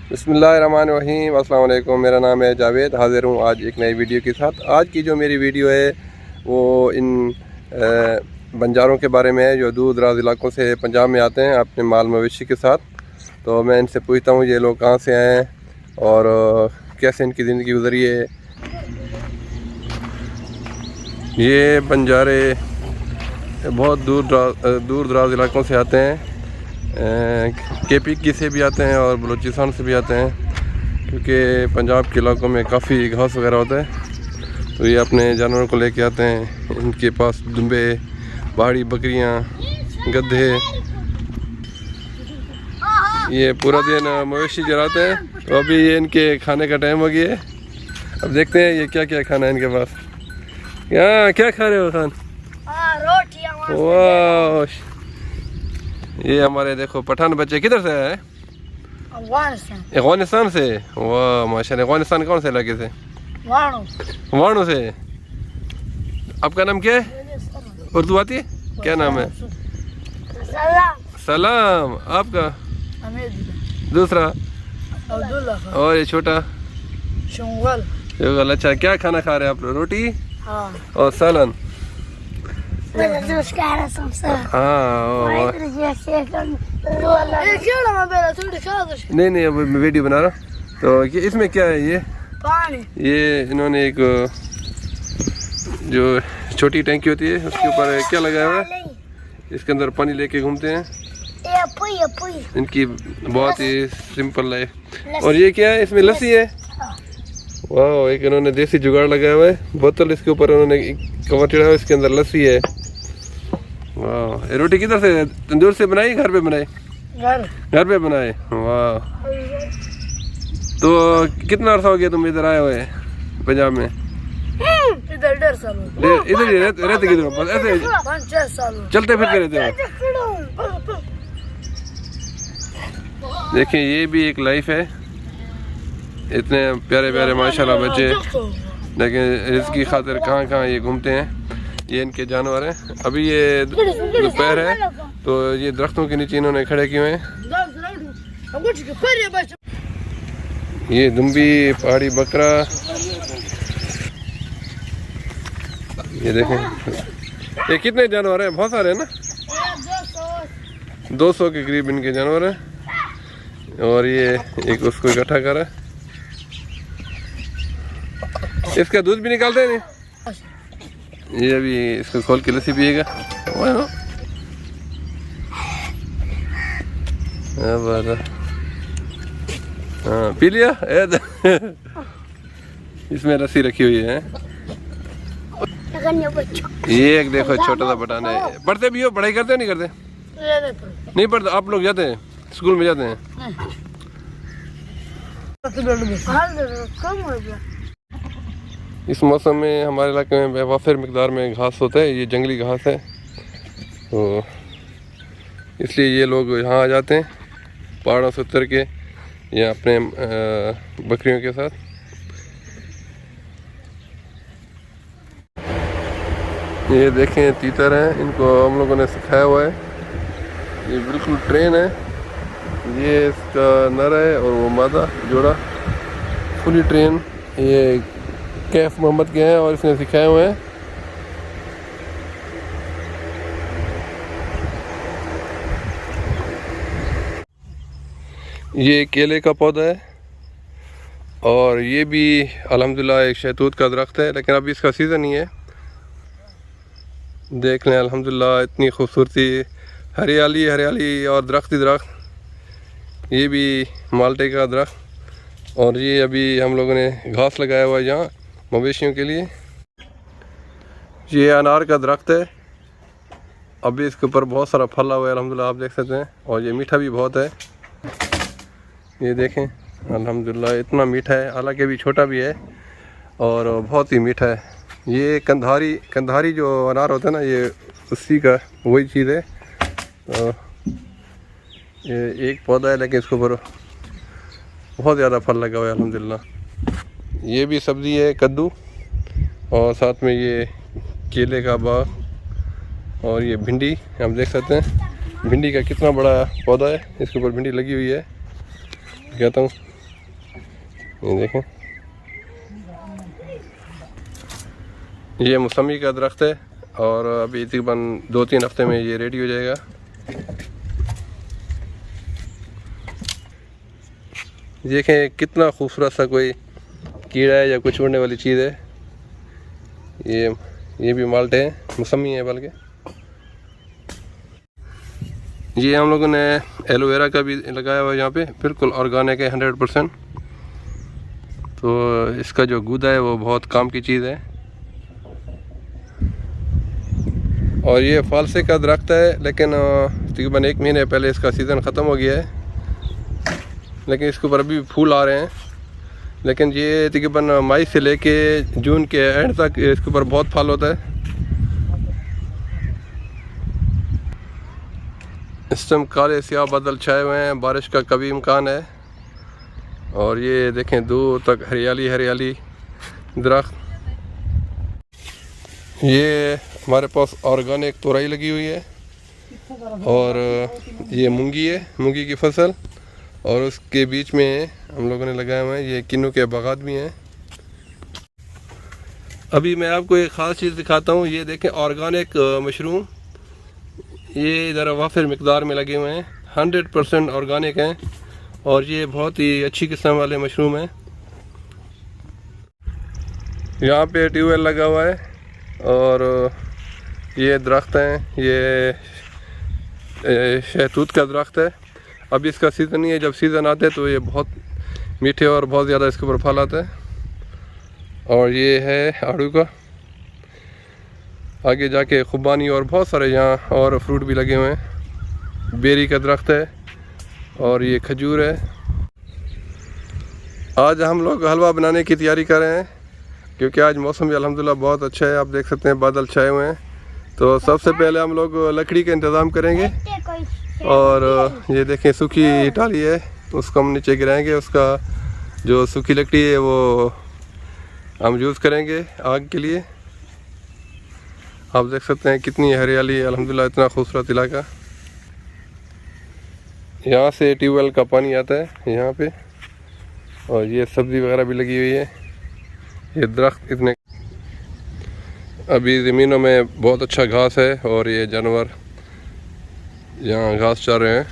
बिस्मिल्लाहिर्रहमानिर्रहीम, अस्सलाम वालेकुम। मेरा नाम है जावेद, हाज़िर हूँ आज एक नई वीडियो के साथ। आज की जो मेरी वीडियो है वो इन बंजारों के बारे में है जो दूर दराज इलाकों से पंजाब में आते हैं अपने माल मवेशी के साथ। तो मैं इनसे पूछता हूँ ये लोग कहाँ से आए हैं और कैसे इनकी ज़िंदगी गुजरी है। ये बंजारे बहुत दूर दराज इलाकों से आते हैं, KPK से भी आते हैं और बलूचिस्तान से भी आते हैं, क्योंकि पंजाब के इलाकों में काफ़ी घास वगैरह होता है। तो ये अपने जानवरों को लेके आते हैं। इनके पास दुम्बे, पहाड़ी बकरियां, गधे, ये पूरा दिन मवेशी चराते हैं। तो अभी ये इनके खाने का टाइम हो गया है। अब देखते हैं ये क्या क्या खाना है इनके पास। क्या खा रहे हो खान? वाह, ये हमारे देखो पठान बच्चे किधर से आए? अफगानिस्तान से। वाह माशाल्लाह। अफगानिस्तान कौन से इलाके से? वाणु से। आपका नाम क्या है? उर्दू आती है? क्या नाम है? सलाम। आपका? दूसरा? और ये छोटा? शुगल। अच्छा, क्या खाना खा रहे हैं आप? रोटी और सालन? नहीं, अब मैं वीडियो बना रहा हूँ। तो इसमें क्या है? ये पानी। ये इन्होंने एक जो छोटी टैंकी होती है उसके ऊपर क्या लगाया हुआ है, इसके अंदर पानी लेके घूमते हैं। इनकी बहुत ही सिंपल है। और ये क्या है? इसमें लस्सी है। वाह, एक इन्होंने देसी जुगाड़ लगाया हुआ है। बोतल इसके ऊपर उन्होंने कवर चढ़ाया हुआ है, इसके अंदर लस्सी है। वाह, रोटी किधर से? तंदूर से बनाई, घर पे बनाई? घर पे बनाए। वाह। तो कितना अर्सा हो गया तुम इधर आए हुए पंजाब में? इधर 1.5 साल। इधर ही रहते किधर? बस ऐसे 5-6 साल चलते फिरते रहते हो? देखिए, ये भी एक लाइफ है। इतने प्यारे प्यारे माशाल्लाह बच्चे, लेकिन इसकी खातिर कहाँ कहाँ ये घूमते हैं। ये इनके जानवर हैं। अभी ये दोपहर है तो ये दरख्तों के नीचे इन्होंने खड़े किए हुए हैं। ये दुम्बी, पहाड़ी बकरा, ये देखें। ये कितने जानवर हैं? बहुत सारे हैं ना? 200 के करीब इनके जानवर हैं। और ये एक उसको इकट्ठा कर रहा है। इसका दूध भी निकालते हैं नहीं? ये अभी इसको खोल के लस्सी पिएगा। हाँ, पी लिया। इसमें रस्सी रखी हुई है। ये एक देखो छोटा सा पठान है। पढ़ते भी हो? पढ़ाई करते हो? नहीं करते? नहीं पढ़ते। आप लोग जाते हैं स्कूल में? जाते हैं। इस मौसम में हमारे इलाके में वाफिर मिकदार में घास होता है। ये जंगली घास है, तो इसलिए ये लोग यहाँ आ जाते हैं पहाड़ों से उतर के या अपने बकरियों के साथ। ये देखें तीतर हैं, इनको हम लोगों ने सिखाया हुआ है। ये बिल्कुल ट्रेन है। ये इसका नर है और वो मादा जोड़ा, फुली ट्रेन। ये कैफ मोहम्मद के हैं और इसने सिखाए हुए हैं। ये केले का पौधा है और ये भी अल्हम्दुलिल्लाह एक शहतूत का दरख्त है, लेकिन अभी इसका सीज़न नहीं है। देख लें अल्हम्दुलिल्लाह इतनी खूबसूरती, हरियाली हरियाली और दरख्त ही दरख्त। ये भी माल्टे का दरख्त। और ये अभी हम लोगों ने घास लगाया हुआ है यहाँ मवेशियों के लिए। ये अनार का दरख्त है। अभी इसके ऊपर बहुत सारा फल हुआ है अल्हम्दुलिल्लाह, आप देख सकते हैं। और ये मीठा भी बहुत है। ये देखें अल्हम्दुलिल्लाह इतना मीठा है, हालांकि अभी छोटा भी है और बहुत ही मीठा है। ये कंधारी जो अनार होता है ना, ये उसी का वही चीज़ है। तो ये एक पौधा है लेकिन इसके ऊपर बहुत ज़्यादा फल लगा हुआ है अल्हम्दुलिल्लाह। ये भी सब्ज़ी है, कद्दू, और साथ में ये केले का बाग और ये भिंडी आप देख सकते हैं। भिंडी का कितना बड़ा पौधा है, इसके ऊपर भिंडी लगी हुई है। कहता हूँ ये देखें, ये मौसमी का दरख्त है और अभी तकरीबन 2-3 हफ्ते में ये रेडी हो जाएगा। देखें कितना खूबसूरत सा कोई कीड़ा है या कुछ उड़ने वाली चीज़ है। ये भी माल्टे हैं, मौसमी है बल्कि। ये हम लोगों ने एलोवेरा का भी लगाया हुआ है यहाँ पे, बिल्कुल ऑर्गेनिक है 100%। तो इसका जो गूदा है वो बहुत काम की चीज़ है। और ये फालसे का दरख्त है, लेकिन तकरीबन 1 महीने पहले इसका सीज़न ख़त्म हो गया है, लेकिन इसके ऊपर अभी फूल आ रहे हैं। लेकिन ये तकरीबन मई से लेके जून के एंड तक इसके ऊपर बहुत फल होता है। इस टाइम काले स्याह बादल छाए हुए हैं, बारिश का कभी इम्कान है। और ये देखें दूर तक हरियाली हरियाली दरख्त। ये हमारे पास ऑर्गेनिक तोरई लगी हुई है और ये मूंगी है, मूंगी की फसल। और उसके बीच में हम लोगों ने लगाए हुए हैं ये किन्नू के बागात भी हैं। अभी मैं आपको एक ख़ास चीज़ दिखाता हूँ। ये देखें ऑर्गेनिक मशरूम, ये इधर वाफिर मिकदार में लगे हुए हैं, 100% ऑर्गेनिक हैं और ये बहुत ही अच्छी किस्म वाले मशरूम हैं। यहाँ पे ट्यूबवेल लगा हुआ है और ये दरख्त हैं, ये शहतूत का दरख्त है। अभी इसका सीज़न नहीं है, जब सीज़न आता है तो ये बहुत मीठे और बहुत ज़्यादा इसके ऊपर फल आता है। और ये है आड़ू का, आगे जाके खुबानी और बहुत सारे यहाँ और फ्रूट भी लगे हुए हैं। बेरी का दरख्त है और ये खजूर है। आज हम लोग हलवा बनाने की तैयारी कर रहे हैं क्योंकि आज मौसम भी अल्हम्दुलिल्लाह बहुत अच्छा है। आप देख सकते हैं बादल छाए हुए हैं। तो सबसे पहले हम लोग लकड़ी का इंतज़ाम करेंगे और ये देखें सूखी टाली है, उसको हम नीचे गिराएंगे। उसका जो सूखी लकड़ी है वो हम यूज़ करेंगे आग के लिए। आप देख सकते हैं कितनी हरियाली, अल्हम्दुलिल्लाह इतना खूबसूरत इलाका। यहाँ से ट्यूबवेल का पानी आता है यहाँ पे और ये सब्ज़ी वगैरह भी लगी हुई है। ये दरख्त इतने, अभी ज़मीनों में बहुत अच्छा घास है और ये जानवर यहाँ घास चर रहे हैं।